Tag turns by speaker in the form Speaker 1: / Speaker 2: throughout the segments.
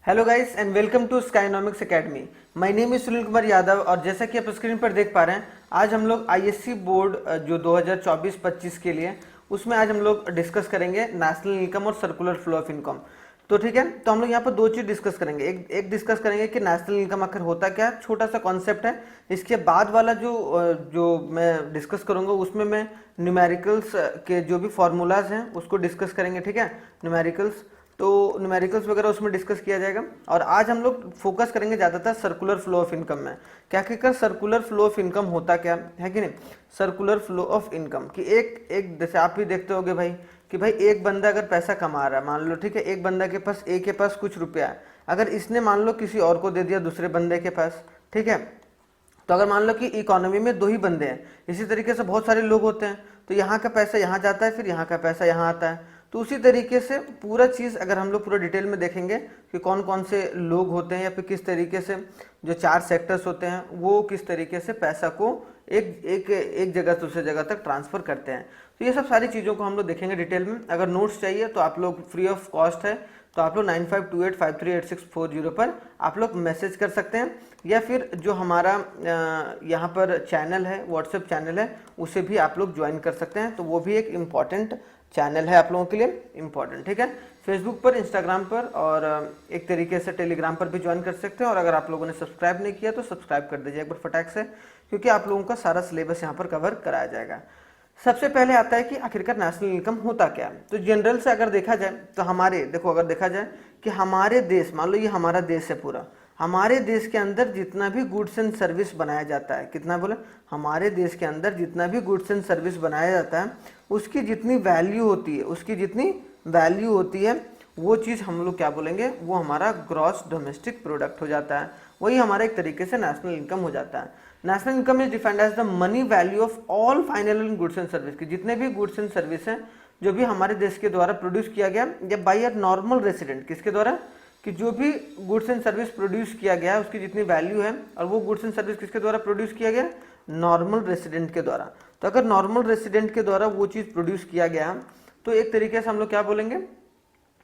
Speaker 1: Hello guys and welcome to Skynomics academy. My name is Sunil Kumar Yadav और जैसा कि आप स्क्रीन पर देख पा रहे हैं, आज हम लोग आईएससी बोर्ड जो 2024-25 के लिए उसमें आज हम लोग डिस्कस करेंगे नेशनल इनकम और सर्कुलर फ्लो ऑफ इनकम। तो ठीक है, तो हम लोग यहाँ पर दो चीज़ डिस्कस करेंगे। एक डिस्कस करेंगे कि नेशनल इनकम आखिर होता क्या है, छोटा सा कॉन्सेप्ट है। इसके बाद वाला जो मैं डिस्कस करूँगा उसमें मैं न्यूमेरिकल्स के जो भी फार्मूलाज हैं उसको डिस्कस करेंगे। ठीक है, न्यूमेरिकल्स तो न्यूमेरिकल्स वगैरह उसमें डिस्कस किया जाएगा। और आज हम लोग फोकस करेंगे ज़्यादातर सर्कुलर फ्लो ऑफ इनकम में। क्या कहकर सर्कुलर फ्लो ऑफ इनकम होता क्या है कि नहीं, सर्कुलर फ्लो ऑफ इनकम कि एक एक जैसे आप भी देखते होगे भाई कि भाई एक बंदा अगर पैसा कमा रहा है, मान लो ठीक है, एक बंदा के पास के पास कुछ रुपया है, अगर इसने मान लो किसी और को दे दिया दूसरे बंदे के पास, ठीक है, तो अगर मान लो कि इकोनॉमी में दो ही बंदे हैं, इसी तरीके से बहुत सारे लोग होते हैं, तो यहाँ का पैसा यहाँ जाता है, फिर यहाँ का पैसा यहाँ आता है। तो उसी तरीके से पूरा चीज़ अगर हम लोग पूरा डिटेल में देखेंगे कि कौन कौन से लोग होते हैं या फिर किस तरीके से जो चार सेक्टर्स होते हैं वो किस तरीके से पैसा को एक जगह से दूसरी जगह तक ट्रांसफ़र करते हैं, तो ये सब सारी चीज़ों को हम लोग देखेंगे डिटेल में। अगर नोट्स चाहिए तो आप लोग फ्री ऑफ कॉस्ट है, तो आप लोग 9528538640 पर आप लोग मैसेज कर सकते हैं, या फिर जो हमारा यहाँ पर चैनल है, व्हाट्सएप चैनल है, उसे भी आप लोग ज्वाइन कर सकते हैं। तो वो भी एक इम्पॉर्टेंट चैनल है आप लोगों के लिए, इम्पॉर्टेंट। ठीक है, फेसबुक पर, इंस्टाग्राम पर और एक तरीके से टेलीग्राम पर भी ज्वाइन कर सकते हैं। और अगर आप लोगों ने सब्सक्राइब नहीं किया तो सब्सक्राइब कर दीजिए एक बार फटाक से, क्योंकि आप लोगों का सारा सिलेबस यहाँ पर कवर कराया जाएगा। सबसे पहले आता है कि आखिरकार नेशनल इनकम होता क्या है। तो जनरल से अगर देखा जाए तो हमारे देखो, अगर देखा जाए कि हमारे देश, मान लो ये हमारा देश है पूरा, हमारे देश के अंदर जितना भी गुड्स एंड सर्विस बनाया जाता है, कितना बोले, हमारे देश के अंदर जितना भी गुड्स एंड सर्विस बनाया जाता है उसकी जितनी वैल्यू होती है, उसकी जितनी वैल्यू होती है वो चीज़ हम लोग क्या बोलेंगे, वो हमारा ग्रॉस डोमेस्टिक प्रोडक्ट हो जाता है। वही हमारा एक तरीके से नेशनल इनकम हो जाता है। National income is defined as the money value of all final goods and service, की जितने भी गुड्स एंड सर्विस हैं जो भी हमारे देश के द्वारा प्रोड्यूस किया गया या बाई अ नॉर्मल रेसिडेंट, किसके द्वारा, कि जो भी गुड्स एंड सर्विस प्रोड्यूस किया गया है उसकी जितनी वैल्यू है, और वो गुड्स एंड सर्विस किसके द्वारा प्रोड्यूस किया गया, नॉर्मल रेसिडेंट के द्वारा। तो अगर नॉर्मल रेसिडेंट के द्वारा वो चीज़ प्रोड्यूस किया गया तो एक तरीके से हम लोग क्या बोलेंगे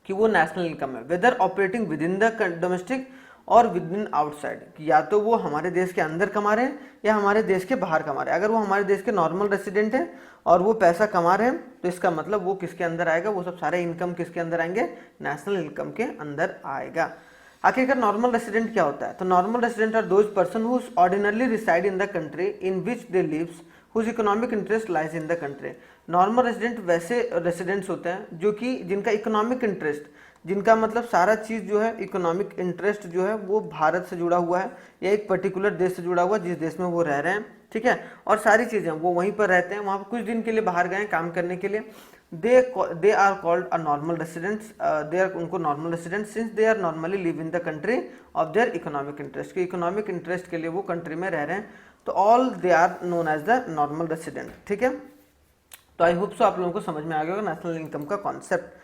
Speaker 1: कि वो नेशनल इनकम है, whether operating within the domestic और विद इन आउटसाइड, या तो वो हमारे देश के अंदर कमा रहे हैं या हमारे देश के बाहर कमा रहे हैं। अगर वो हमारे देश के नॉर्मल रेसिडेंट हैं और वो पैसा कमा रहे हैं तो इसका मतलब वो किसके अंदर आएगा, वो सब सारे इनकम किसके अंदर आएंगे, नेशनल इनकम के अंदर आएगा। आखिरकार नॉर्मल रेसिडेंट क्या होता है, तो normal resident are those person who ordinarily reside in the country in which they lives whose economic interest lies in the country. Normal resident वैसे रेसिडेंट्स होते हैं जो कि जिनका इकोनॉमिक इंटरेस्ट, जिनका मतलब सारा चीज़ जो है, इकोनॉमिक इंटरेस्ट जो है वो भारत से जुड़ा हुआ है या एक पर्टिकुलर देश से जुड़ा हुआ है जिस देश में वो रह रहे हैं। ठीक है, और सारी चीज़ें वो वहीं पर रहते हैं, वहाँ पर कुछ दिन के लिए बाहर गए काम करने के लिए, they are called a normal residents, they are, उनको normal resident since they are normally live in the country of their economic interest, के इकोनॉमिक इंटरेस्ट के लिए वो कंट्री में रह रहे हैं, तो all they are known as the normal resident. ठीक है, तो आई होप सो आप लोगों को समझ में आ गया होगा नेशनल इनकम का कॉन्सेप्ट।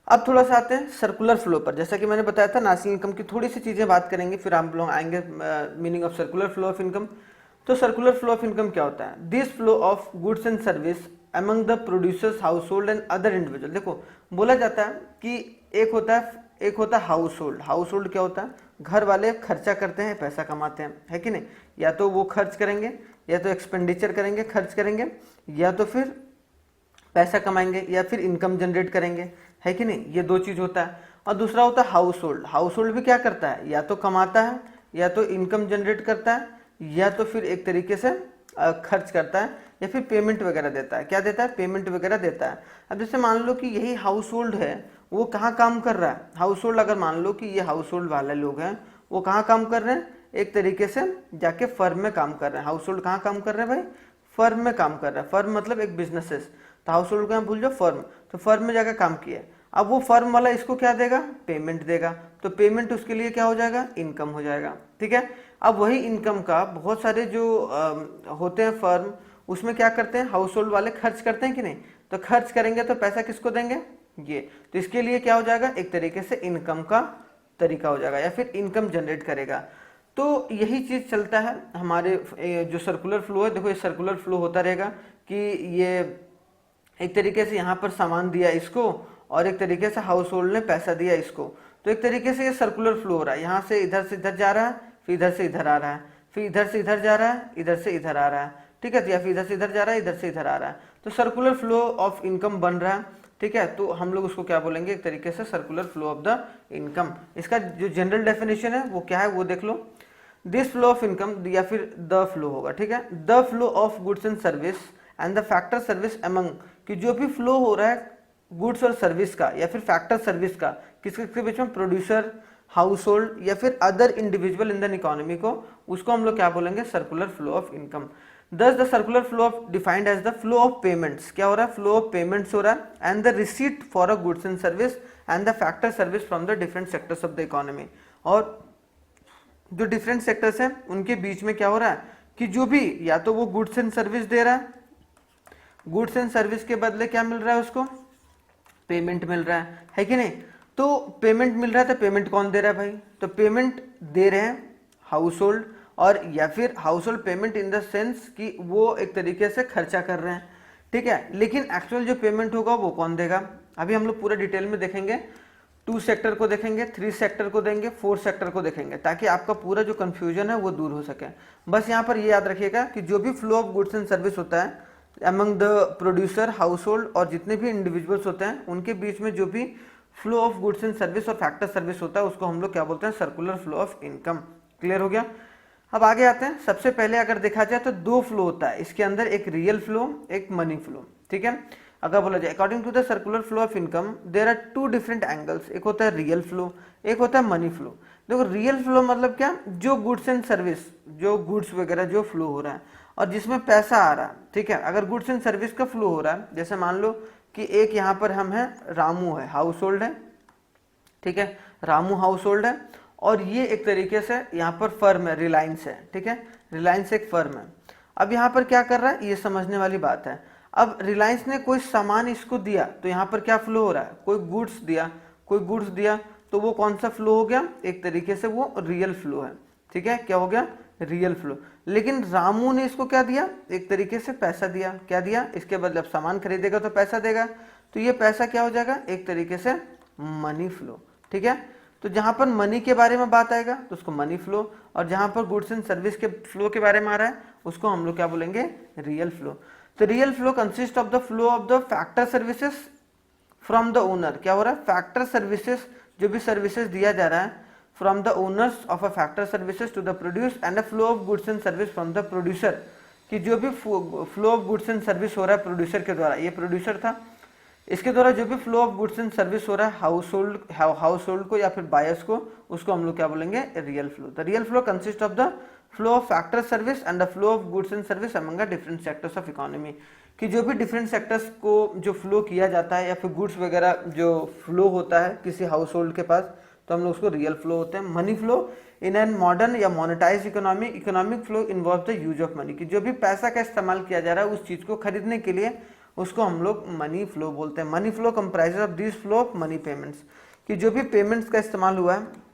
Speaker 1: अब थोड़ा सा आते हैं सर्कुलर फ्लो पर। जैसा कि मैंने बताया था नेशनल इनकम की थोड़ी सी चीज़ें बात करेंगे, फिर हम लोग आएंगे meaning of circular flow of income. तो सर्कुलर फ्लो ऑफ इनकम क्या होता है, this flow of goods and service among the producers house hold and other individual. देखो बोला जाता है कि एक होता है हाउस होल्ड। हाउस होल्ड क्या होता है, घर वाले खर्चा करते हैं, पैसा कमाते हैं, है कि नहीं, या तो वो खर्च करेंगे, या तो एक्सपेंडिचर करेंगे, खर्च करेंगे, या तो फिर पैसा कमाएंगे, या फिर इनकम जनरेट करेंगे, है कि नहीं, ये दो चीज़ होता है। और दूसरा होता है हाउस होल्ड। हाउस होल्ड भी क्या करता है, या तो कमाता है, या तो इनकम जनरेट करता है, या तो फिर एक तरीके से खर्च करता है, या फिर पेमेंट वगैरह देता है। क्या देता है, पेमेंट वगैरह देता है। अब जैसे मान लो कि यही हाउस होल्ड है, वो कहाँ काम कर रहा है, हाउस होल्ड, अगर मान लो कि ये हाउस होल्ड वाले लोग हैं वो कहाँ काम कर रहे हैं, एक तरीके से जाके फर्म में काम कर रहे हैं। हाउस होल्ड कहाँ काम कर रहे हैं भाई, फर्म में काम कर रहा है। फर्म मतलब एक बिजनेसेस, तो हाउस होल्ड का भूल जाओ फर्म, तो फर्म में जाकर काम किया। अब वो फर्म वाला इसको क्या देगा, पेमेंट देगा, तो पेमेंट उसके लिए क्या हो जाएगा, इनकम हो जाएगा। ठीक है, अब वही इनकम का बहुत सारे जो होते हैं फर्म, उसमें क्या करते हैं, हाउस होल्ड वाले खर्च करते हैं कि नहीं, तो खर्च करेंगे तो पैसा किसको देंगे, ये, तो इसके लिए क्या हो जाएगा, एक तरीके से इनकम का तरीका हो जाएगा, या फिर इनकम जनरेट करेगा। तो यही चीज़ चलता है हमारे जो सर्कुलर फ्लो है। देखो ये सर्कुलर फ्लो होता रहेगा कि ये एक तरीके से यहाँ पर सामान दिया इसको, और एक तरीके से हाउस होल्ड ने पैसा दिया इसको, तो एक तरीके से ये सर्कुलर फ्लो हो रहा है, यहाँ से इधर जा रहा है, फिर इधर से इधर आ रहा है, फिर इधर से इधर जा रहा है, इधर से इधर आ रहा है, ठीक है, या फिर इधर से इधर जा रहा है, इधर से इधर आ रहा है, तो सर्कुलर फ्लो ऑफ इनकम बन रहा है, ठीक है। तो हम लोग उसको क्या बोलेंगे, एक तरीके से circular flow of the income. इसका जो जनरल डेफिनेशन है वो क्या है वो देख लो, दिस फ्लो ऑफ इनकम, या फिर द फ्लो होगा, ठीक है, the flow of goods and service and the factor service among, कि जो भी फ्लो हो रहा है गुड्स और सर्विस का या फिर फैक्टर सर्विस का, किसके बीच में, प्रोड्यूसर, हाउस होल्ड या फिर other individual in the economy को, उसको हम लोग क्या बोलेंगे, circular flow of income. Thus the circular flow of defined as the flow of payments, क्या हो रहा है, flow of payments हो रहा है, and the receipt for a goods and service and the factor service from the different sectors of the economy। और जो different sectors हैं उनके बीच में क्या हो रहा है कि जो भी या तो वो गुड्स एंड सर्विस दे रहा है, गुड्स एंड सर्विस के बदले क्या मिल रहा है उसको, पेमेंट मिल रहा है कि नहीं। तो पेमेंट मिल रहा है तो पेमेंट कौन दे रहा है भाई, तो पेमेंट दे रहे हैं हाउस होल्ड, और या फिर house hold payment in the sense कि वो एक तरीके से खर्चा कर रहे हैं, ठीक है। लेकिन एक्चुअल जो पेमेंट होगा वो कौन देगा, अभी हम लोग पूरा डिटेल में देखेंगे, 2 सेक्टर को देखेंगे, 3 सेक्टर को देंगे, 4 सेक्टर को देखेंगे, ताकि आपका पूरा जो कंफ्यूजन है वो दूर हो सके। बस यहाँ पर ये याद रखिएगा कि जो भी flow of goods and service होता है among the producer, house hold और जितने भी इंडिविजुअल्स होते हैं उनके बीच में जो भी flow of goods and service और फैक्टर सर्विस होता है उसको हम लोग क्या बोलते हैं, circular flow of income. Clear हो गया। अब आगे आते हैं। सबसे पहले अगर देखा जाए तो 2 फ्लो होता है इसके अंदर, एक रियल फ्लो, एक मनी फ्लो, ठीक है। अगर बोला जाए according to the circular flow of income there are 2 different angles, एक होता है रियल फ्लो, एक होता है मनी फ्लो। देखो रियल फ्लो मतलब क्या, जो गुड्स एंड सर्विस, जो गुड्स वगैरह जो फ्लो हो रहा है और जिसमें पैसा आ रहा है, ठीक है। अगर गुड्स एंड सर्विस का फ्लो हो रहा है, जैसे मान लो कि एक यहाँ पर हम हैं, रामू है, हाउस होल्ड है, ठीक है, रामू हाउस होल्ड है, और ये एक तरीके से यहाँ पर फर्म है, रिलायंस है, ठीक है, रिलायंस एक फर्म है। अब यहाँ पर क्या कर रहा है, ये समझने वाली बात है। अब रिलायंस ने कोई सामान इसको दिया तो यहाँ पर क्या फ्लो हो रहा है, कोई गुड्स दिया, कोई गुड्स दिया, तो वो कौन सा फ्लो हो गया, एक तरीके से वो रियल फ्लो है, ठीक है, क्या हो गया, रियल फ्लो। लेकिन रामू ने इसको क्या दिया, एक तरीके से पैसा दिया, क्या दिया, इसके बदले सामान खरीदेगा तो पैसा देगा, तो ये पैसा क्या हो जाएगा, एक तरीके से मनी फ्लो, ठीक है। तो जहां पर मनी के बारे में बात आएगा तो उसको मनी फ्लो, और जहां पर गुड्स एंड सर्विस के फ्लो के बारे में आ रहा है उसको हम लोग क्या बोलेंगे, रियल फ्लो। तो real flow consist of the flow of the factor services from the owner, क्या हो रहा है, फैक्टर सर्विसेज, जो भी सर्विसेज दिया जा रहा है from the owners of a factor services to the produce, and the flow of goods and service from the producer, कि जो भी flow of goods and service हो रहा है प्रोड्यूसर के द्वारा, ये प्रोड्यूसर था, इसके द्वारा जो भी flow of goods and service हो रहा है हाउस होल्ड को या फिर बायर्स को, उसको हम लोग क्या बोलेंगे, real flow. The real flow consist of the flow of factor service and the flow of goods and service among different sectors of economy, कि जो भी डिफरेंट सेक्टर्स को जो फ्लो किया जाता है या फिर गुड्स वगैरह जो फ्लो होता है किसी हाउस होल्ड के पास, तो हम लोग उसको रियल फ्लो होते हैं। Money flow in an modern या monetize economy, economic flow involve the use of money, कि जो भी पैसा का इस्तेमाल किया जा रहा है उस चीज को खरीदने के लिए, उसको हम लोग मनी फ्लो बोलते हैं। Money flow comprises of this flow of money payments, कि जो भी पेमेंट्स का इस्तेमाल हुआ है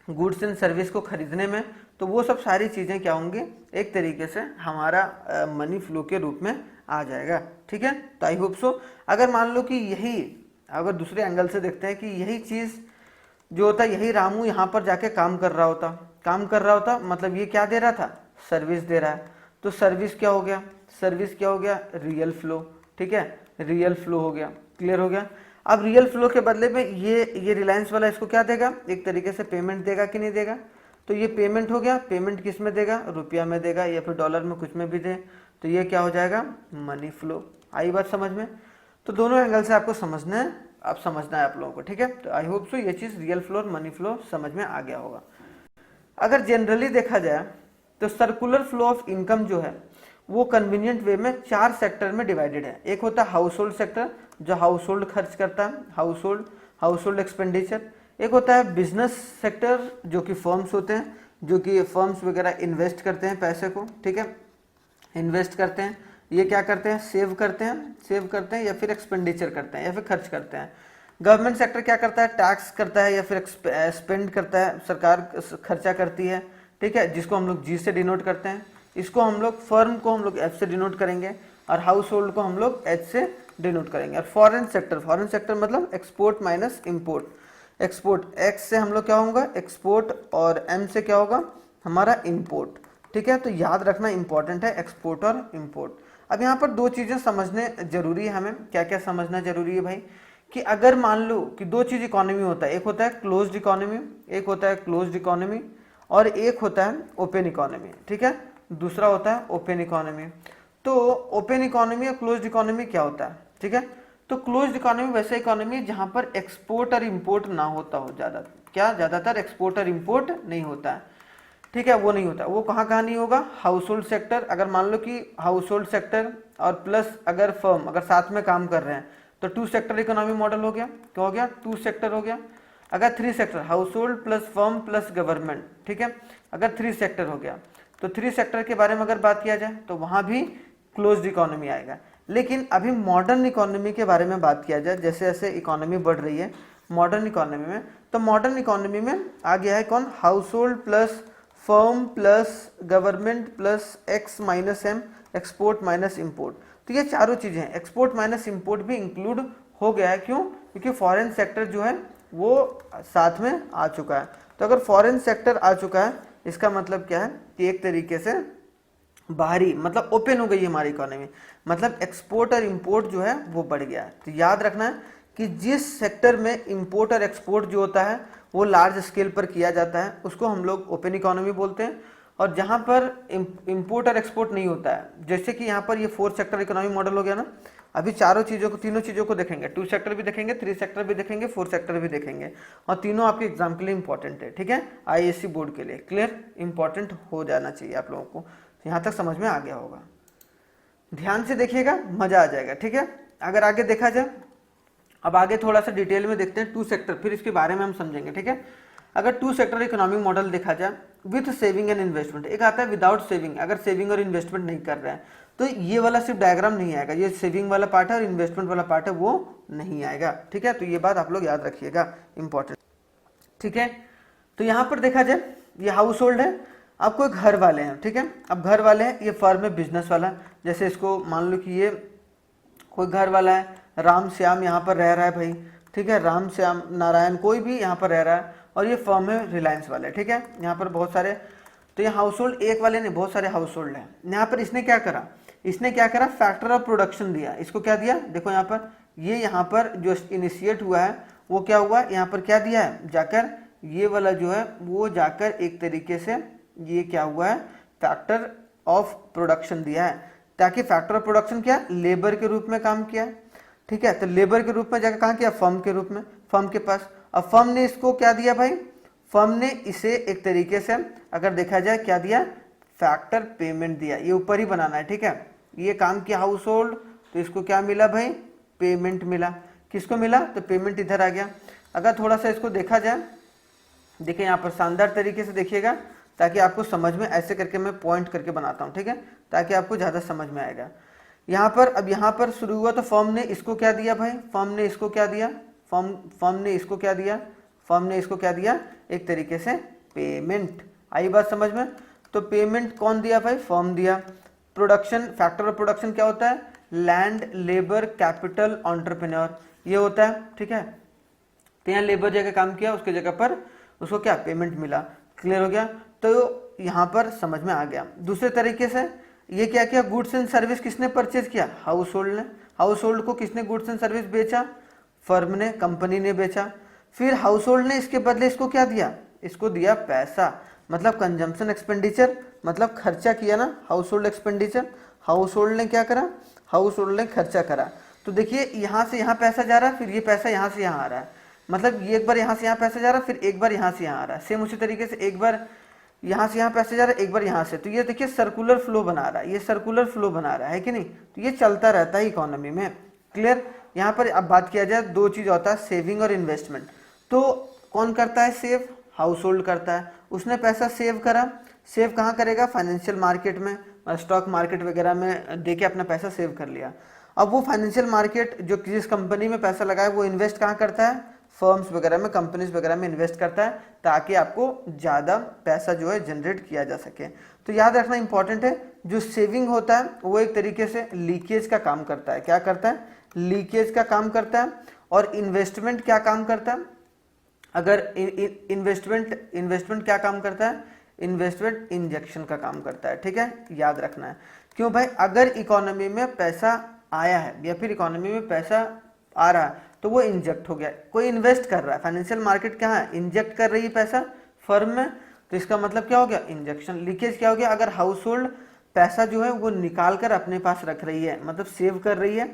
Speaker 1: गुड्स एंड सर्विस को खरीदने में, तो वो सब सारी चीज़ें क्या होंगी, एक तरीके से हमारा मनी फ्लो के रूप में आ जाएगा, ठीक है। तो आई होप सो। अगर मान लो कि यही, अगर दूसरे एंगल से देखते हैं कि यही चीज़ जो होता है, यही रामू यहाँ पर जाके काम कर रहा होता, मतलब ये क्या दे रहा था, सर्विस दे रहा है, तो सर्विस क्या हो गया, रियल फ्लो, ठीक है, रियल फ्लो हो गया। क्लियर हो गया। अब रियल फ्लो के बदले में ये रिलायंस वाला इसको क्या देगा, एक तरीके से पेमेंट देगा कि नहीं देगा, तो ये पेमेंट हो गया। पेमेंट किस में देगा, रुपया में देगा या फिर डॉलर में, कुछ में भी दे, तो ये क्या हो जाएगा, मनी फ्लो। आई बात समझ में। तो दोनों एंगल से आपको समझना है, आप लोगों को, ठीक है। तो आई होप सो ये चीज़ रियल फ्लो और मनी फ्लो समझ में आ गया होगा। अगर जनरली देखा जाए तो सर्कुलर फ्लो ऑफ इनकम जो है वो कन्वीनियंट वे में 4 सेक्टर में डिवाइडेड है। एक होता है हाउस होल्ड सेक्टर, जो हाउस होल्ड खर्च करता है, हाउस होल्ड एक्सपेंडिचर। एक होता है बिजनेस सेक्टर, जो कि फर्म्स होते हैं, जो कि फर्म्स वगैरह इन्वेस्ट करते हैं पैसे को, ठीक है, इन्वेस्ट करते हैं। ये क्या करते हैं, सेव करते हैं या फिर एक्सपेंडिचर करते हैं या फिर खर्च करते हैं। गवर्नमेंट सेक्टर क्या करता है, टैक्स करता है या फिर स्पेंड करता है, सरकार खर्चा करती है, ठीक है, जिसको हम लोग जी से डिनोट करते हैं। इसको हम लोग, फर्म को हम लोग एफ से डिनोट करेंगे और हाउस होल्ड को हम लोग एच से डिनोट करेंगे। और फॉरेन सेक्टर मतलब export minus import, export, x से हम लोग क्या होगा एक्सपोर्ट, और एम से क्या होगा हमारा इंपोर्ट। ठीक है, तो याद रखना इंपॉर्टेंट है एक्सपोर्ट और इंपोर्ट। अब यहाँ पर दो चीज़ें समझने जरूरी है, हमें क्या क्या समझना जरूरी है भाई, कि अगर मान लो कि दो चीज़ इकोनॉमी होता है, एक होता है क्लोज्ड इकोनॉमी, एक होता है क्लोज्ड इकोनॉमी, और एक होता है ओपन इकोनॉमी। ठीक है, दूसरा होता है ओपन इकोनॉमी। तो ओपन इकोनॉमी और क्लोज्ड इकोनॉमी क्या होता है? ठीक है, तो क्लोज्ड इकोनॉमी वैसे इकोनॉमी है जहां पर एक्सपोर्ट और इंपोर्ट ना होता हो, ज्यादातर एक्सपोर्ट और इंपोर्ट नहीं होता है। ठीक है, वो नहीं होता। वो कहाँ कहाँ नहीं होगा? हाउस होल्ड सेक्टर, अगर मान लो कि हाउस होल्ड सेक्टर और प्लस अगर फर्म अगर साथ में काम कर रहे हैं तो टू सेक्टर इकोनॉमी मॉडल हो गया। क्या हो गया? टू सेक्टर हो गया। अगर three sector, house hold plus firm plus government, ठीक है, अगर थ्री सेक्टर हो गया तो थ्री सेक्टर के बारे में अगर बात किया जाए तो वहां भी क्लोज्ड इकोनॉमी आएगा। लेकिन अभी मॉडर्न इकोनॉमी के बारे में बात किया जाए, जैसे जैसे इकोनॉमी बढ़ रही है मॉडर्न इकोनॉमी में, तो मॉडर्न इकोनॉमी में आ गया है कौन? Household plus firm plus government plus X minus M, export minus import. तो ये चारों चीजें हैं, एक्सपोर्ट माइनस इंपोर्ट भी इंक्लूड हो गया है। क्यों? क्योंकि फॉरेन सेक्टर जो है वो साथ में आ चुका है। तो अगर फॉरेन सेक्टर आ चुका है इसका मतलब क्या है कि एक तरीके से बाहरी मतलब ओपन हो गई है हमारी इकोनॉमी, मतलब एक्सपोर्ट और इंपोर्ट जो है वो बढ़ गया है। तो याद रखना है कि जिस सेक्टर में इंपोर्ट और एक्सपोर्ट जो होता है वो लार्ज स्केल पर किया जाता है उसको हम लोग ओपन इकोनॉमी बोलते हैं। और जहां पर इंपोर्ट और एक्सपोर्ट नहीं होता है, जैसे कि यहाँ पर ये फोर सेक्टर इकोनॉमी मॉडल हो गया ना, अभी चारों चीज़ों को तीनों चीज़ों को देखेंगे, टू सेक्टर भी देखेंगे, थ्री सेक्टर भी देखेंगे, फोर सेक्टर भी देखेंगे, और तीनों आपके एग्जाम के लिए इंपॉर्टेंट है। ठीक है, आईएएससी बोर्ड के लिए क्लियर इंपॉर्टेंट हो जाना चाहिए आप लोगों को। यहाँ तक समझ में आ गया होगा, ध्यान से देखिएगा, मजा आ जाएगा। ठीक है, अगर आगे देखा जाए, अब आगे थोड़ा सा डिटेल में देखते हैं टू सेक्टर, फिर इसके बारे में हम समझेंगे। ठीक है, अगर टू सेक्टर इकोनॉमिक मॉडल देखा जाए विथ सेविंग एंड इन्वेस्टमेंट, एक आता है विदाउट सेविंग, अगर सेविंग और इन्वेस्टमेंट नहीं कर रहे हैं तो ये वाला सिर्फ डायग्राम नहीं आएगा, ये सेविंग वाला पार्ट है और इन्वेस्टमेंट वाला पार्ट है वो नहीं आएगा। ठीक है, तो ये बात आप लोग याद रखिएगा, इंपॉर्टेंट। ठीक है, तो यहाँ पर देखा जाए ये हाउस होल्ड है, अब कोई घर वाले हैं। ठीक है, अब घर वाले हैं, ये फर्म है बिजनेस वाला, जैसे इसको मान लो कि ये कोई घर वाला है, राम श्याम यहाँ पर रह रहा है भाई। ठीक है, राम श्याम नारायण कोई भी यहाँ पर रह रहा है, और ये फर्म है रिलायंस वाले। ठीक है, यहाँ पर बहुत सारे, तो ये हाउस होल्ड एक वाले नहीं बहुत सारे हाउस होल्ड है। यहाँ पर इसने क्या करा, फैक्टर ऑफ प्रोडक्शन दिया। इसको क्या दिया? देखो यहाँ पर, ये यहाँ पर जो इनिशिएट हुआ है वो क्या हुआ, यहाँ पर क्या दिया है, जाकर ये वाला जो है वो जाकर एक तरीके से ये क्या हुआ है, फैक्टर ऑफ प्रोडक्शन दिया है, ताकि फैक्टर ऑफ प्रोडक्शन क्या, लेबर के रूप में काम किया। ठीक है, तो लेबर के रूप में जाकर कहाँ किया, फर्म के रूप में, फर्म के पास। अब फर्म ने इसको क्या दिया भाई, फर्म ने इसे एक तरीके से अगर देखा जाए क्या दिया, फैक्टर पेमेंट दिया। ये ऊपर ही बनाना है। ठीक है, ये काम किया हाउस होल्ड, तो इसको क्या मिला भाई, पेमेंट मिला। किसको मिला, तो पेमेंट इधर आ गया। अगर थोड़ा सा इसको देखा जाए, देखिए यहाँ पर शानदार तरीके से देखिएगा, ताकि आपको समझ में, ऐसे करके मैं पॉइंट करके बनाता हूँ। ठीक है, ताकि आपको ज़्यादा समझ में आएगा। यहाँ पर अब यहाँ पर शुरू हुआ तो फर्म ने इसको क्या दिया भाई, फर्म ने इसको क्या दिया, फर्म ने इसको क्या दिया, फर्म ने इसको क्या दिया, एक तरीके से पेमेंट। आई बात समझ में? तो पेमेंट कौन दिया भाई, फर्म दिया। प्रोडक्शन, फैक्टर ऑफ प्रोडक्शन क्या होता है, लैंड लेबर कैपिटल एंटरप्रेन्योर, ये होता है। ठीक है, तो यहाँ लेबर जगह काम किया, उसके जगह पर उसको क्या, पेमेंट मिला। क्लियर हो गया, तो यहाँ पर समझ में आ गया। दूसरे तरीके से ये क्या किया, गुड्स एंड सर्विस किसने परचेज किया, हाउस होल्ड ने। हाउस होल्ड को किसने गुड्स एंड सर्विस बेचा, फर्म ने, कंपनी ने बेचा। फिर हाउस होल्ड ने इसके बदले इसको क्या दिया, इसको दिया पैसा, मतलब कंजम्पशन एक्सपेंडिचर, मतलब खर्चा किया ना, house hold expenditure. House hold ने क्या करा, हाउस होल्ड ने खर्चा करा। तो देखिए यहाँ से यहाँ पैसा जा रहा है, फिर ये पैसा यहाँ से यहाँ आ रहा है, मतलब ये एक बार यहाँ से यहाँ पैसा जा रहा है, फिर एक बार यहाँ से यहाँ आ रहा है। सेम उसी तरीके से एक बार यहाँ से यहाँ पैसे जा रहा है, एक बार यहाँ से। तो ये देखिए सर्कुलर फ्लो बना रहा है, ये सर्कुलर फ्लो बना रहा है कि नहीं। तो ये चलता रहता है इकोनॉमी में। क्लियर। यहाँ पर अब बात किया जाए, दो चीज होता है, सेविंग और इन्वेस्टमेंट। तो कौन करता है सेव, हाउस होल्ड करता है। उसने पैसा सेव करा, सेव कहाँ करेगा, फाइनेंशियल मार्केट में, स्टॉक मार्केट वगैरह में दे के अपना पैसा सेव कर लिया। अब वो फाइनेंशियल मार्केट जो जिस कंपनी में पैसा लगाए वो इन्वेस्ट कहाँ करता है, फर्म्स वगैरह में, कंपनीज वगैरह में इन्वेस्ट करता है, ताकि आपको ज़्यादा पैसा जो है जनरेट किया जा सके। तो याद रखना इंपॉर्टेंट है, जो सेविंग होता है वो एक तरीके से लीकेज का काम करता है। क्या करता है, लीकेज का काम करता है। और इन्वेस्टमेंट क्या काम करता है, अगर इन्वेस्टमेंट क्या काम करता है, इन्वेस्टमेंट इंजेक्शन का काम करता है, ठीक है, याद रखना है। क्यों भाई, अगर इकोनॉमी में पैसा आया है या फिर इकोनॉमी में पैसा आ रहा है तो वो इंजेक्ट हो गया, कोई इन्वेस्ट कर रहा है, फाइनेंशियल मार्केट क्या है, इंजेक्ट कर रही है पैसा फर्म में, तो इसका मतलब क्या हो गया, इंजेक्शन। लीकेज क्या हो गया, अगर हाउस होल्ड पैसा जो है वो निकाल कर अपने पास रख रही है, मतलब सेव कर रही है,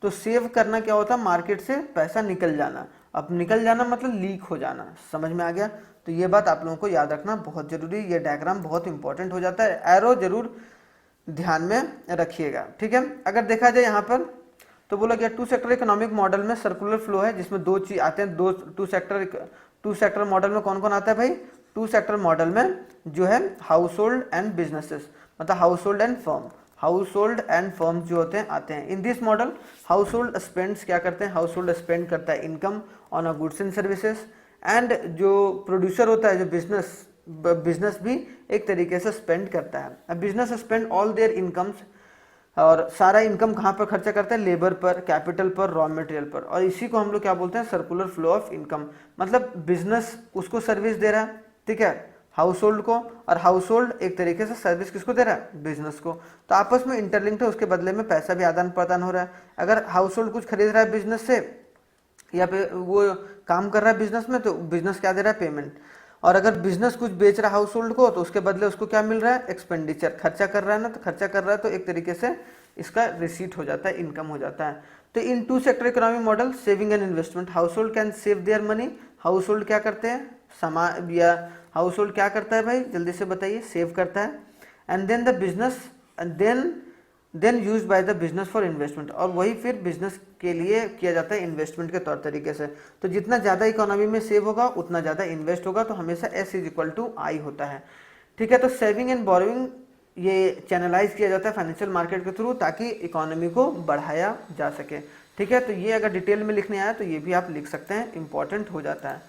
Speaker 1: तो सेव करना क्या होता है, मार्केट से पैसा निकल जाना। अब निकल जाना मतलब लीक हो जाना, समझ में आ गया। तो ये बात आप लोगों को याद रखना बहुत जरूरी, ये डायग्राम बहुत इंपॉर्टेंट हो जाता है, एरो जरूर ध्यान में रखिएगा, ठीक है। अगर देखा जाए यहाँ पर तो बोला गया टू सेक्टर इकोनॉमिक मॉडल में सर्कुलर फ्लो है, जिसमें दो चीज आते हैं, टू सेक्टर मॉडल में कौन कौन आता है भाई, टू सेक्टर मॉडल में जो है हाउस होल्ड एंड बिजनेसेस, मतलब house hold and firm, house hold and firm जो होते हैं आते हैं। In this model house hold spends क्या करते हैं, हाउस होल्ड स्पेंड करता है income on a goods and services, and जो प्रोड्यूसर होता है, जो बिजनेस भी एक तरीके से स्पेंड करता है। अब business spend all their incomes, और सारा इनकम कहाँ पर खर्चा करता है, लेबर पर, कैपिटल पर, रॉ मटेरियल पर, और इसी को हम लोग क्या बोलते हैं, सर्कुलर फ्लो ऑफ इनकम। मतलब बिजनेस उसको सर्विस दे रहा है, ठीक है, हाउस होल्ड को, और हाउस होल्ड एक तरीके से सर्विस किसको दे रहा है, बिजनेस को। तो आपस में इंटरलिंक्ड है, उसके बदले में पैसा भी आदान प्रदान हो रहा है। अगर हाउस होल्ड कुछ खरीद रहा है बिजनेस से, या फिर वो काम कर रहा है बिजनेस में, तो बिजनेस क्या दे रहा है, पेमेंट। और अगर बिजनेस कुछ बेच रहा है हाउस होल्ड को, तो उसके बदले उसको क्या मिल रहा है, एक्सपेंडिचर, खर्चा कर रहा है ना, तो खर्चा कर रहा है तो एक तरीके से इसका रिसीट हो जाता है, इनकम हो जाता है। तो in two sector economic model saving and investment, household can save their money, household क्या करते हैं, सामान, या हाउस होल्ड क्या करता है भाई, जल्दी से बताइए, सेव करता है। And then the business, then use by the business for investment, और वही फिर बिजनेस के लिए किया जाता है इन्वेस्टमेंट के तौर तरीके से। तो जितना ज़्यादा इकोनॉमी में सेव होगा उतना ज़्यादा इन्वेस्ट होगा, तो हमेशा S = I होता है, ठीक है। तो सेविंग एंड बोरोइंग ये चैनलाइज किया जाता है फाइनेंशियल मार्केट के थ्रू, ताकि इकोनॉमी को बढ़ाया जा सके, ठीक है। तो ये अगर डिटेल में लिखने आया तो ये भी आप लिख सकते हैं, इंपॉर्टेंट हो जाता है।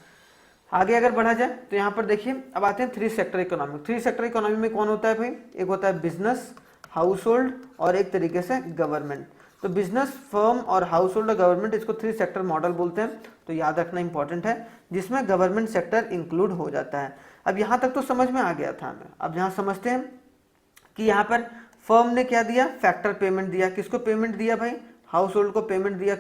Speaker 1: आगे अगर बढ़ा जाए तो यहाँ पर देखिए, अब आते हैं three sector economy. Three sector economy में कौन होता है भाई, एक होता है बिजनेस, हाउस होल्ड और एक तरीके से गवर्नमेंट। तो बिजनेस, फर्म और हाउस होल्ड और गवर्नमेंट, इसको थ्री सेक्टर मॉडल बोलते हैं, तो याद रखना इंपॉर्टेंट है, जिसमें गवर्नमेंट सेक्टर इंक्लूड हो जाता है। अब यहाँ तक तो समझ में आ गया था हमें। अब यहाँ समझते हैं कि यहाँ पर फर्म ने क्या दिया, फैक्टर पेमेंट दिया। किसको पेमेंट दिया भाई, हाउस होल्ड को पेमेंट दिया।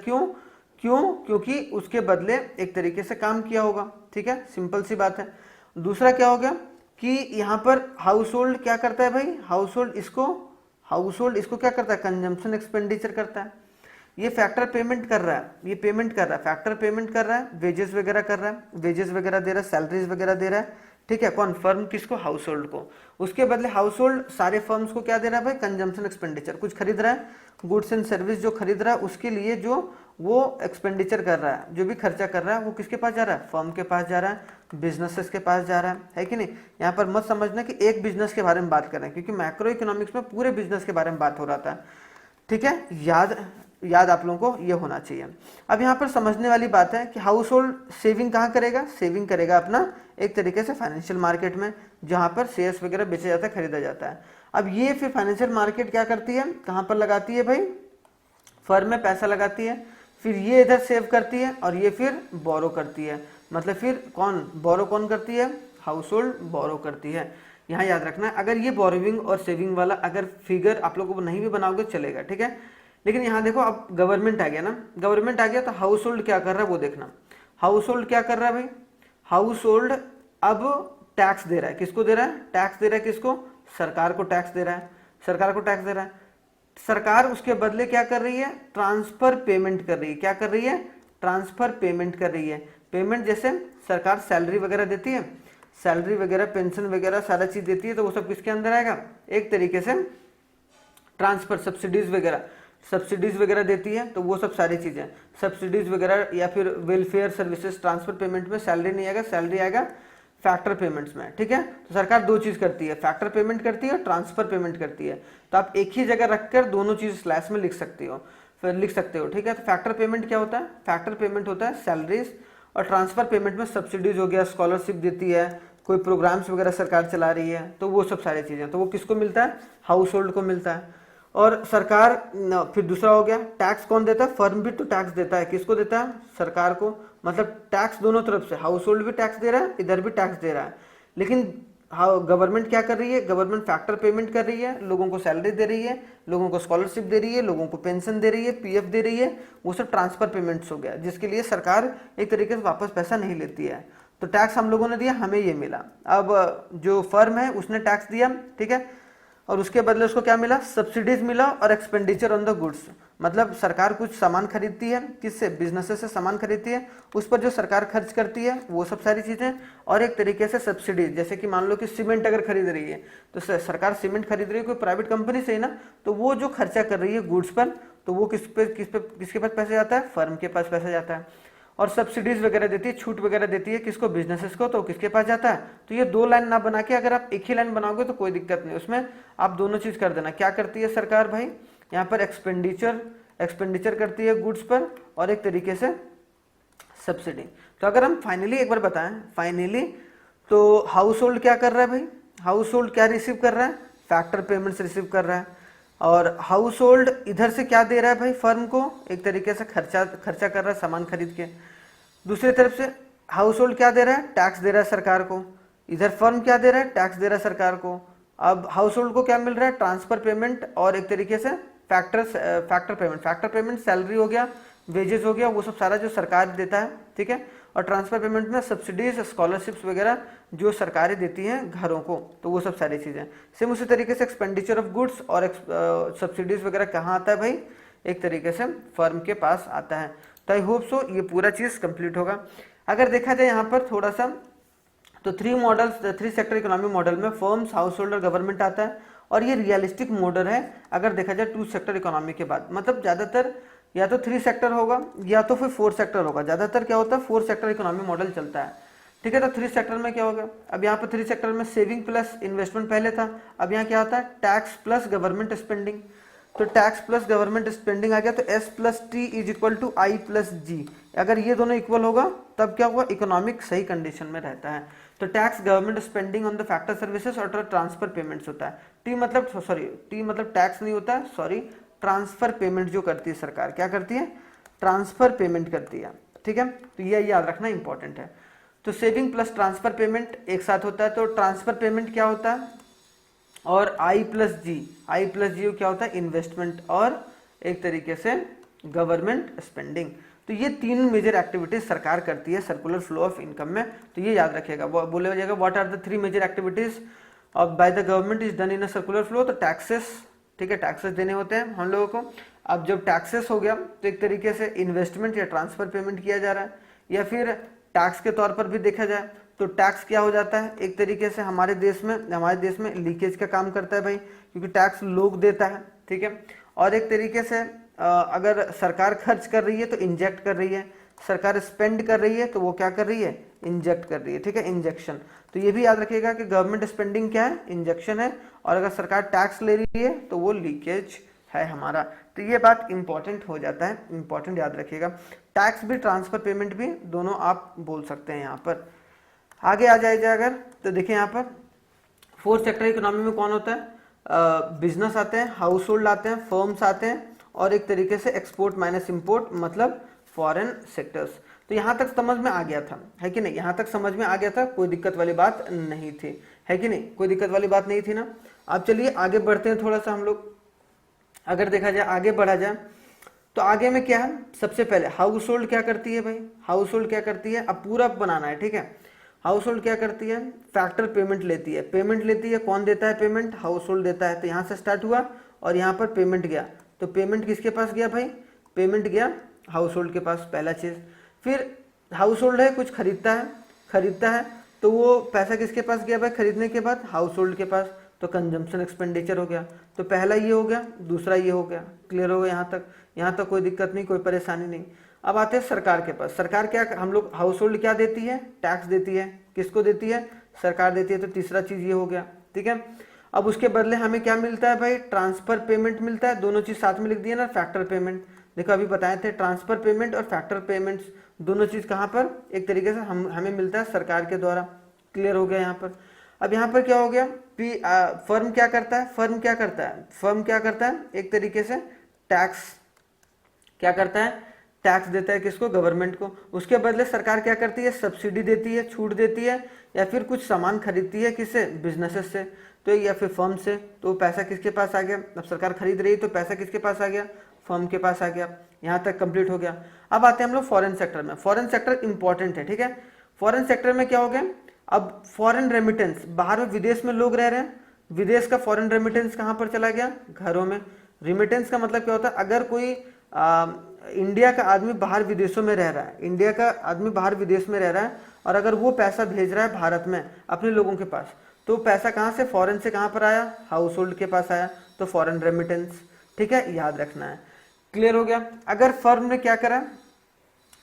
Speaker 1: क्योंकि उसके बदले एक तरीके से काम किया होगा, ठीक है, सिंपल सी बात है। दूसरा क्या हो गया कि यहाँ पर हाउस होल्ड क्या करता है भाई, हाउस होल्ड इसको क्या करता है, कंजम्पशन एक्सपेंडिचर करता है। ये फैक्टर पेमेंट कर रहा है, ये पेमेंट कर रहा है, फैक्टर पेमेंट कर रहा है, वेजेस वगैरह कर रहा है, वेजेस वगैरह दे रहा है, सैलरीज वगैरह दे रहा है, ठीक है। कौन, फर्म, किसको, हाउस होल्ड को। उसके बदले हाउस होल्ड सारे फर्म्स को क्या दे रहा है भाई, कंजम्पशन एक्सपेंडिचर, कुछ खरीद रहा है, गुड्स एंड सर्विस जो खरीद रहा है उसके लिए जो वो एक्सपेंडिचर कर रहा है, जो भी खर्चा कर रहा है, वो किसके पास जा रहा है, फर्म के पास जा रहा है, बिजनेसेस के पास जा रहा है कि नहीं। यहाँ पर मत समझना कि एक बिजनेस के बारे में बात कर रहे हैं, क्योंकि मैक्रो इकोनॉमिक्स में पूरे बिजनेस के बारे में बात हो रहा था, ठीक है। याद आप लोगों को ये होना चाहिए। अब यहाँ पर समझने वाली बात है कि हाउस होल्ड सेविंग कहाँ करेगा, सेविंग करेगा अपना एक तरीके से फाइनेंशियल मार्केट में, जहाँ पर शेयर्स वगैरह बेचा जाता है, खरीदा जाता है। अब ये फिर फाइनेंशियल मार्केट क्या करती है, कहाँ पर लगाती है भाई, फर्म में पैसा लगाती है, फिर ये इधर सेव करती है और ये फिर बोरो करती है। मतलब फिर बोरो कौन करती है, हाउस होल्ड बोरो करती है। यहाँ याद रखना है, अगर ये बोरोइंग और सेविंग वाला अगर फिगर आप लोगों को नहीं भी बनाओगे चलेगा, ठीक है। लेकिन यहाँ देखो, अब गवर्नमेंट आ गया ना, गवर्नमेंट आ गया तो हाउस होल्ड क्या कर रहा है वो देखना। हाउस होल्ड क्या कर रहा है भाई, हाउस होल्ड अब टैक्स दे रहा है, किसको दे रहा है, टैक्स दे रहा है, किसको, सरकार को टैक्स दे रहा है, सरकार को टैक्स दे रहा है। सरकार उसके बदले क्या कर रही है, ट्रांसफर पेमेंट कर रही है। क्या कर रही है, ट्रांसफर पेमेंट कर रही है। पेमेंट जैसे सरकार सैलरी वगैरह देती है, सैलरी वगैरह, पेंशन वगैरह सारा चीज देती है, तो वो सब किसके अंदर आएगा, एक तरीके से ट्रांसफर, सब्सिडीज वगैरह देती है, तो वो सब सारी चीजें, सब्सिडीज वगैरह या फिर वेलफेयर सर्विसेज, ट्रांसफर पेमेंट में सैलरी नहीं आएगा, सैलरी आएगा फैक्टर पेमेंट्स में, ठीक है। तो सरकार दो चीज करती है, फैक्टर पेमेंट करती है और ट्रांसफर पेमेंट करती है। तो आप एक ही जगह रखकर दोनों चीज स्लैश में लिख सकते हो, ठीक है। तो फैक्टर पेमेंट क्या होता है, फैक्टर पेमेंट होता है सैलरीज, और ट्रांसफर पेमेंट में सब्सिडीज हो गया, स्कॉलरशिप देती है, कोई प्रोग्राम्स वगैरह सरकार चला रही है, तो वो सब सारी चीजें, तो वो किसको मिलता है, हाउस होल्ड को मिलता है। और सरकार फिर दूसरा हो गया टैक्स कौन देता है, फर्म भी तो टैक्स देता है, किसको देता है, सरकार को। मतलब टैक्स दोनों तरफ से, हाउस होल्ड भी टैक्स दे रहा है, इधर भी टैक्स दे रहा है। लेकिन गवर्नमेंट क्या कर रही है, गवर्नमेंट फैक्टर पेमेंट कर रही है, लोगों को सैलरी दे रही है, लोगों को स्कॉलरशिप दे रही है, लोगों को पेंशन दे रही है, पीएफ दे रही है, वो सब ट्रांसफर पेमेंट्स हो गया, जिसके लिए सरकार एक तरीके से वापस पैसा नहीं लेती है। तो टैक्स हम लोगों ने दिया, हमें ये मिला। अब जो फर्म है उसने टैक्स दिया, ठीक है, और उसके बदले उसको क्या मिला, सब्सिडीज मिला और एक्सपेंडिचर ऑन द गुड्स। मतलब सरकार कुछ सामान खरीदती है, किससे, बिजनेसेस से सामान खरीदती है, उस पर जो सरकार खर्च करती है वो सब सारी चीजें, और एक तरीके से सब्सिडीज, जैसे कि मान लो कि सीमेंट अगर खरीद रही है तो सरकार सीमेंट खरीद रही है कोई प्राइवेट कंपनी से ही ना, तो वो जो खर्चा कर रही है गुड्स पर, तो वो किसके पास पैसा जाता है, फर्म के पास पैसा जाता है। और सब्सिडीज वगैरह देती है, छूट वगैरह देती है किसको, बिजनेसेस को, तो किसके पास जाता है। तो ये दो लाइन ना बना के अगर आप एक ही लाइन बनाओगे तो कोई दिक्कत नहीं, उसमें आप दोनों चीज कर देना। क्या करती है सरकार भाई, यहाँ पर एक्सपेंडिचर करती है गुड्स पर, और एक तरीके से सब्सिडी। तो अगर हम फाइनली एक बार बताएं, फाइनली तो हाउस होल्ड क्या कर रहा है भाई, हाउस होल्ड क्या रिसीव कर रहा है, फैक्टर पेमेंट्स रिसीव कर रहा है। और हाउस होल्ड इधर से क्या दे रहा है भाई, फर्म को एक तरीके से खर्चा कर रहा है सामान खरीद के। दूसरी तरफ से हाउस होल्ड क्या दे रहा है, टैक्स दे रहा है सरकार को। इधर फर्म क्या दे रहा है, टैक्स दे रहा है सरकार को। अब हाउस होल्ड को क्या मिल रहा है, ट्रांसफर पेमेंट और एक तरीके से फैक्टर पेमेंट सैलरी हो गया, वेजेस हो गया, वो सब सारा जो सरकार देता है, ठीक है। और ट्रांसफर पेमेंट में सब्सिडीज, स्कॉलरशिप्स वगैरह जो सरकारें देती हैं घरों को, तो वो सब सारी चीज़ें। सेम उसी तरीके से एक्सपेंडिचर ऑफ गुड्स और सब्सिडीज वगैरह कहाँ आता है भाई, एक तरीके से फर्म के पास आता है। तो आई होप सो ये पूरा चीज़ कंप्लीट होगा। अगर देखा जाए यहाँ पर थोड़ा सा, तो थ्री सेक्टर इकोनॉमी मॉडल में फर्म्स, हाउस होल्ड और गवर्नमेंट आता है, और ये रियलिस्टिक मॉडल है अगर देखा जाए टू सेक्टर इकोनॉमी के बाद। मतलब ज़्यादातर या तो थ्री सेक्टर होगा या तो फिर फोर सेक्टर होगा, ज़्यादातर क्या होता है फोर सेक्टर इकोनॉमी मॉडल चलता है, ठीक है। तो थ्री सेक्टर में क्या होगा, अब यहाँ पर थ्री सेक्टर में सेविंग प्लस इन्वेस्टमेंट पहले था, अब यहाँ क्या होता है टैक्स प्लस गवर्नमेंट स्पेंडिंग। तो टैक्स प्लस गवर्नमेंट स्पेंडिंग आ गया, तो S plus T is equal to I plus G. अगर ये दोनों इक्वल होगा तब क्या हुआ, इकोनॉमिक सही कंडीशन में रहता है। तो tax government spending on the factor services और ट्रांसफर पेमेंट्स होता है। टी मतलब टैक्स नहीं होता है, सॉरी, ट्रांसफर पेमेंट जो करती है सरकार, क्या करती है, ट्रांसफर पेमेंट करती है, ठीक है। तो ये याद रखना इंपॉर्टेंट है। तो सेविंग प्लस ट्रांसफर पेमेंट एक साथ होता है, तो ट्रांसफर पेमेंट क्या होता है, और आई प्लस जी क्या होता है, इन्वेस्टमेंट और एक तरीके से गवर्नमेंट स्पेंडिंग। तो ये तीन मेजर एक्टिविटीज सरकार करती है सर्कुलर फ्लो ऑफ इनकम में। तो ये याद रखिएगा, बोला जाएगा what are the three major activities by the government is done in a circular flow. तो टैक्सेस, ठीक है, टैक्सेस देने होते हैं हम लोगों को। अब जब टैक्सेस हो गया तो एक तरीके से इन्वेस्टमेंट या ट्रांसफर पेमेंट किया जा रहा है, या फिर टैक्स के तौर पर भी देखा जाए तो टैक्स क्या हो जाता है, एक तरीके से हमारे देश में लीकेज का काम करता है भाई, क्योंकि टैक्स लोग देता है, ठीक है। और एक तरीके से अगर सरकार खर्च कर रही है तो इंजेक्ट कर रही है, सरकार स्पेंड कर रही है तो वो क्या कर रही है, इंजेक्ट कर रही है, ठीक है, इंजेक्शन। तो ये भी याद रखिएगा कि गवर्नमेंट स्पेंडिंग क्या है, इंजेक्शन है, और अगर सरकार टैक्स ले रही है तो वो लीकेज है हमारा। तो ये बात इंपॉर्टेंट हो जाता है, इंपॉर्टेंट याद रखिएगा। टैक्स भी ट्रांसफर पेमेंट भी दोनों आप बोल सकते हैं। यहाँ पर आगे आ जाए अगर, तो देखिए यहाँ पर फोर्थ सेक्टर इकोनॉमी में कौन होता है, बिजनेस आते हैं, हाउस होल्ड आते हैं, फर्म्स आते हैं, और एक तरीके से एक्सपोर्ट माइनस इंपोर्ट मतलब फॉरेन सेक्टर्स। तो यहाँ तक समझ में आ गया था, है कि नहीं, यहाँ तक समझ में आ गया था, कोई दिक्कत वाली बात नहीं थी, है कि नहीं, कोई दिक्कत वाली बात नहीं थी ना। अब चलिए आगे बढ़ते हैं थोड़ा सा हम लोग। अगर देखा जाए, आगे बढ़ा जाए, तो आगे में क्या है, सबसे पहले हाउस होल्ड क्या करती है भाई, हाउस होल्ड क्या करती है, अब पूरा बनाना है, ठीक है। हाउस होल्ड क्या करती है, फैक्टर पेमेंट लेती है, कौन देता है पेमेंट, हाउस होल्ड देता है। तो यहाँ से स्टार्ट हुआ और यहाँ पर पेमेंट गया, तो पेमेंट किसके पास गया भाई, पेमेंट गया हाउस होल्ड के पास, पहला चीज। फिर हाउस होल्ड है, कुछ खरीदता है, तो वो पैसा किसके पास गया भाई, खरीदने के बाद हाउस होल्ड के पास, तो कंजम्पशन एक्सपेंडिचर हो गया। तो पहला ये हो गया, दूसरा ये हो गया, क्लियर हो गया यहाँ तक कोई दिक्कत नहीं, कोई परेशानी नहीं। अब आते हैं सरकार के पास। सरकार क्या, हम लोग हाउस होल्ड क्या देती है, टैक्स देती है, किसको देती है, सरकार देती है। तो तीसरा चीज ये हो गया, ठीक है। अब उसके बदले हमें क्या मिलता है भाई, ट्रांसफर पेमेंट मिलता है, दोनों चीज साथ में लिख दिया ना, फैक्टर पेमेंट। देखो अभी बताए थे, ट्रांसफर पेमेंट और फैक्टर पेमेंट्स दोनों चीज कहाँ पर, एक तरीके से हमें मिलता है सरकार के द्वारा, क्लियर हो गया यहाँ पर। अब यहाँ पर क्या हो गया, फर्म क्या करता है, फर्म क्या करता है, एक तरीके से टैक्स क्या करता है, टैक्स देता है किसको, गवर्नमेंट को। उसके बदले सरकार क्या करती है, सब्सिडी देती है, छूट देती है, या फिर कुछ सामान खरीदती है, किससे, बिजनेसेस से, तो या फिर फर्म से। तो पैसा किसके पास आ गया, अब सरकार खरीद रही है तो पैसा किसके पास आ गया, फर्म के पास आ गया। यहाँ तक कंप्लीट हो गया। अब आते हैं हम लोग फॉरेन सेक्टर में। फॉरेन सेक्टर इंपॉर्टेंट है, ठीक है। फॉरेन सेक्टर में क्या हो गया, अब फॉरेन रेमिटेंस, बाहर में विदेश में लोग रह रहे हैं, विदेश का फॉरेन रेमिटेंस कहाँ पर चला गया, घरों में। रिमिटेंस का मतलब क्या होता है, अगर कोई इंडिया का आदमी बाहर विदेशों में रह रहा है, इंडिया का आदमी बाहर विदेश में रह रहा है, और अगर वो पैसा भेज रहा है भारत में अपने लोगों के पास, तो पैसा कहाँ से, फॉरेन से कहाँ पर आया, हाउस होल्ड के पास आया, तो फॉरेन रेमिटेंस, ठीक है, याद रखना है। क्लियर हो गया। अगर फर्म ने क्या करा,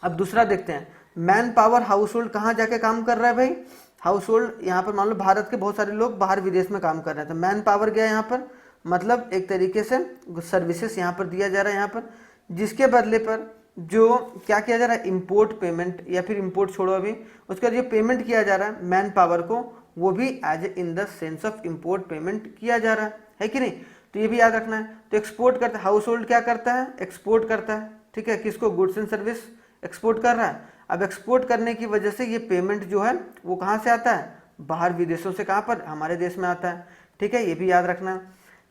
Speaker 1: अब दूसरा देखते हैं, मैन पावर हाउस होल्ड कहाँ जाके काम कर रहा है भाई, हाउस होल्ड यहाँ पर मान लो भारत के बहुत सारे लोग बाहर विदेश में काम कर रहे हैं, तो मैन पावर गया यहाँ पर, मतलब एक तरीके से सर्विसेज यहाँ पर दिया जा रहा है यहाँ पर, जिसके बदले पर जो क्या किया जा रहा है, इंपोर्ट पेमेंट, या फिर इंपोर्ट छोड़ो अभी, उसका जो पेमेंट किया जा रहा है मैन पावर को, वो भी as in the sense of import payment किया जा रहा है कि नहीं। तो ये भी याद रखना है। तो एक्सपोर्ट करता है, हाउस होल्ड क्या करता है, एक्सपोर्ट करता है, ठीक है, किसको, गुड्स एंड सर्विस एक्सपोर्ट कर रहा है। अब एक्सपोर्ट करने की वजह से ये पेमेंट जो है वो कहाँ से आता है, बाहर विदेशों से, कहाँ पर, हमारे देश में आता है, ठीक है, ये भी याद रखना।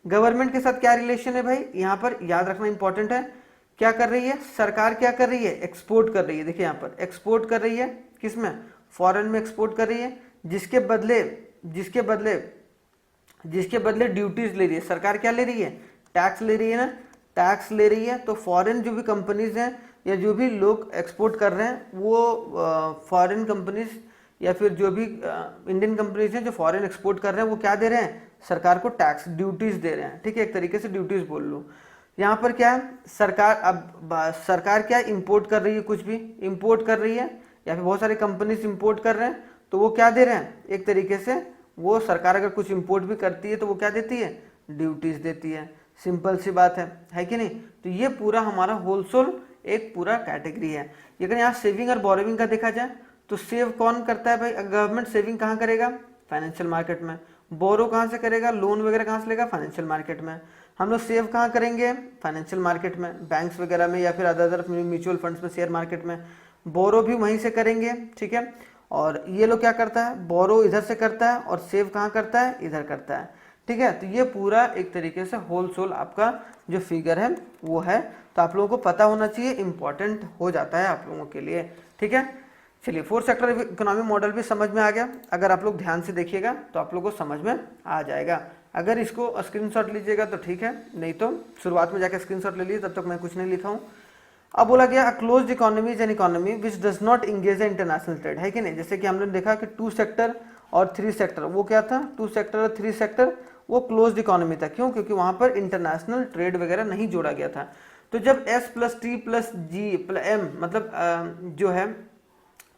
Speaker 1: गवर्नमेंट के साथ क्या रिलेशन है भाई, यहाँ पर याद रखना इंपॉर्टेंट है। क्या कर रही है सरकार, क्या कर रही है, एक्सपोर्ट कर रही है। देखिए यहाँ पर एक्सपोर्ट कर रही है, किसमें, फॉरेन में एक्सपोर्ट कर रही है, जिसके बदले ड्यूटीज ले रही है सरकार। क्या ले रही है, टैक्स ले रही है ना, टैक्स ले रही है। तो फॉरेन जो भी कंपनीज हैं या जो भी लोग एक्सपोर्ट कर रहे हैं, वो फॉरेन कंपनीज या फिर जो भी इंडियन कंपनीज हैं जो फॉरेन एक्सपोर्ट कर रहे हैं, वो क्या दे रहे हैं, सरकार को टैक्स, ड्यूटीज दे रहे हैं, ठीक है, एक तरीके से ड्यूटीज बोल लो। यहाँ पर क्या है, सरकार, अब सरकार क्या इंपोर्ट कर रही है, कुछ भी इंपोर्ट कर रही है, या फिर बहुत सारी कंपनीज इंपोर्ट कर रहे हैं, तो वो क्या दे रहे हैं, एक तरीके से वो सरकार अगर कुछ इंपोर्ट भी करती है तो वो क्या देती है, ड्यूटीज देती है। सिंपल सी बात है कि नहीं। तो ये पूरा हमारा होलसेल एक पूरा कैटेगरी है। लेकिन यहाँ सेविंग और बोरोविंग का देखा जाए तो सेव कौन करता है भाई, गवर्नमेंट सेविंग कहाँ करेगा, फाइनेंशियल मार्केट में। बोरो कहाँ से करेगा, लोन वगैरह कहाँ से लेगा, फाइनेंशियल मार्केट में। हम लोग सेव कहाँ करेंगे, फाइनेंशियल मार्केट में, बैंक्स वगैरह में, या फिर अदर म्यूचुअल फंड्स में, शेयर मार्केट में। बोरो भी वहीं से करेंगे, ठीक है। और ये लोग क्या करता है, बोरो इधर से करता है और सेव कहाँ करता है, इधर करता है, ठीक है। तो ये पूरा एक तरीके से होलसेल आपका जो फिगर है वो है। तो आप लोगों को पता होना चाहिए, इंपॉर्टेंट हो जाता है आप लोगों के लिए, ठीक है। चलिए, फोर्थ सेक्टर इकोनॉमी मॉडल भी समझ में आ गया। अगर आप लोग ध्यान से देखिएगा तो आप लोगों को समझ में आ जाएगा। अगर इसको स्क्रीनशॉट लीजिएगा तो ठीक है, नहीं तो शुरुआत में जाकर स्क्रीनशॉट ले लीजिए, तब तक मैं कुछ नहीं लिखा हूँ। अब बोला गया closed economy is an economy which does not engage in international trade, है कि नहीं। जैसे कि हमने देखा कि 2 सेक्टर और 3 सेक्टर, वो क्या था, 2 सेक्टर और 3 सेक्टर वो क्लोज्ड इकोनॉमी था। क्यों, क्योंकि वहां पर इंटरनेशनल ट्रेड वगैरह नहीं जोड़ा गया था। तो जब S+T+G+M मतलब जो है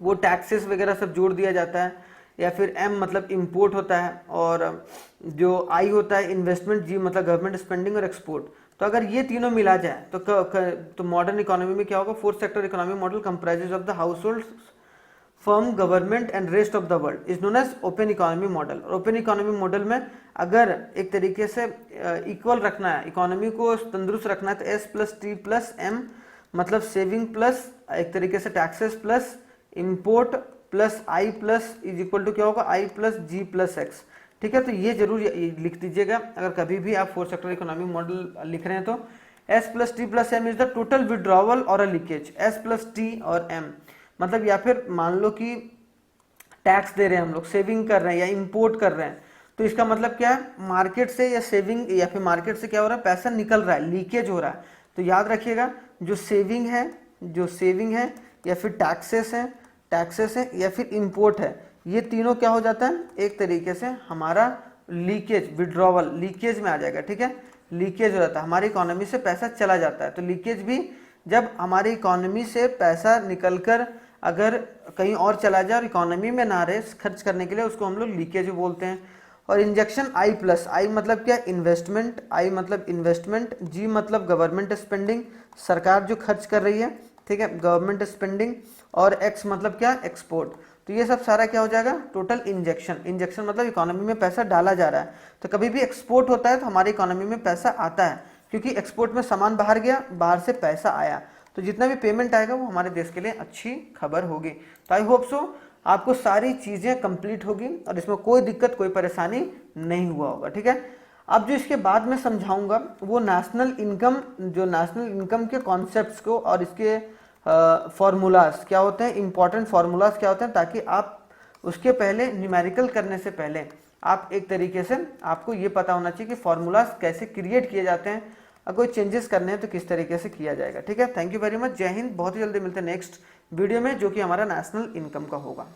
Speaker 1: वो टैक्सेस वगैरह सब जोड़ दिया जाता है, या फिर M मतलब इंपोर्ट होता है, और जो I होता है इन्वेस्टमेंट, G मतलब गवर्नमेंट स्पेंडिंग और एक्सपोर्ट। तो अगर ये तीनों मिला जाए तो मॉडर्न इकोनॉमी में क्या होगा, fourth sector economy model comprises of the household, firm, government and rest of the world is known as open economy model. और ओपन इकोनॉमी मॉडल में अगर एक तरीके से इक्वल रखना है, इकोनॉमी को तंदुरुस्त रखना है, तो S+T+M मतलब सेविंग प्लस एक तरीके से taxes plus import plus I plus is equal to क्या होगा, I+G+X, ठीक है। तो ये जरूर लिख दीजिएगा अगर कभी भी आप फोर्थ सेक्टर इकोनॉमी मॉडल लिख रहे हैं तो। S+T+M is the total withdrawal और अ लीकेज। S+T और M मतलब, या फिर मान लो कि टैक्स दे रहे हैं हम लोग, सेविंग कर रहे हैं या इंपोर्ट कर रहे हैं, तो इसका मतलब क्या है, मार्केट से या सेविंग या फिर मार्केट से क्या हो रहा है, पैसा निकल रहा है, लीकेज हो रहा है। तो याद रखिएगा, जो सेविंग है या फिर टैक्सेस है या फिर इंपोर्ट है, ये तीनों क्या हो जाता है, एक तरीके से हमारा लीकेज, विड्रॉवल लीकेज में आ जाएगा, ठीक है। लीकेज हो जाता है, हमारी इकोनॉमी से पैसा चला जाता है। तो लीकेज भी जब हमारी इकोनॉमी से पैसा निकलकर अगर कहीं और चला जाए और इकोनॉमी में ना रहे खर्च करने के लिए, उसको हम लोग लीकेज बोलते हैं। और इंजेक्शन I+ मतलब क्या, इन्वेस्टमेंट, I मतलब इन्वेस्टमेंट, G मतलब गवर्नमेंट स्पेंडिंग, सरकार जो खर्च कर रही है, ठीक है, गवर्नमेंट स्पेंडिंग, और X मतलब क्या, एक्सपोर्ट। तो ये सब सारा क्या हो जाएगा, टोटल इंजेक्शन। इंजेक्शन मतलब इकोनॉमी में पैसा डाला जा रहा है। तो कभी भी एक्सपोर्ट होता है तो हमारी इकोनॉमी में पैसा आता है, क्योंकि एक्सपोर्ट में सामान बाहर गया, बाहर से पैसा आया, तो जितना भी पेमेंट आएगा वो हमारे देश के लिए अच्छी खबर होगी। तो आई होप सो आपको सारी चीज़ें कंप्लीट होगी और इसमें कोई दिक्कत कोई परेशानी नहीं हुआ होगा, ठीक है। अब जो इसके बाद में समझाऊंगा वो नेशनल इनकम, जो नेशनल इनकम के कॉन्सेप्ट्स को और इसके फार्मूलाज क्या होते हैं, इंपॉर्टेंट फार्मूलाज क्या होते हैं, ताकि आप उसके पहले न्यूमेरिकल करने से पहले आप एक तरीके से आपको ये पता होना चाहिए कि फार्मूलाज कैसे क्रिएट किए जाते हैं, अगर कोई चेंजेस करने हैं तो किस तरीके से किया जाएगा, ठीक है। थैंक यू वेरी मच, जय हिंद। बहुत ही जल्दी मिलते हैं नेक्स्ट वीडियो में जो कि हमारा नेशनल इनकम का होगा।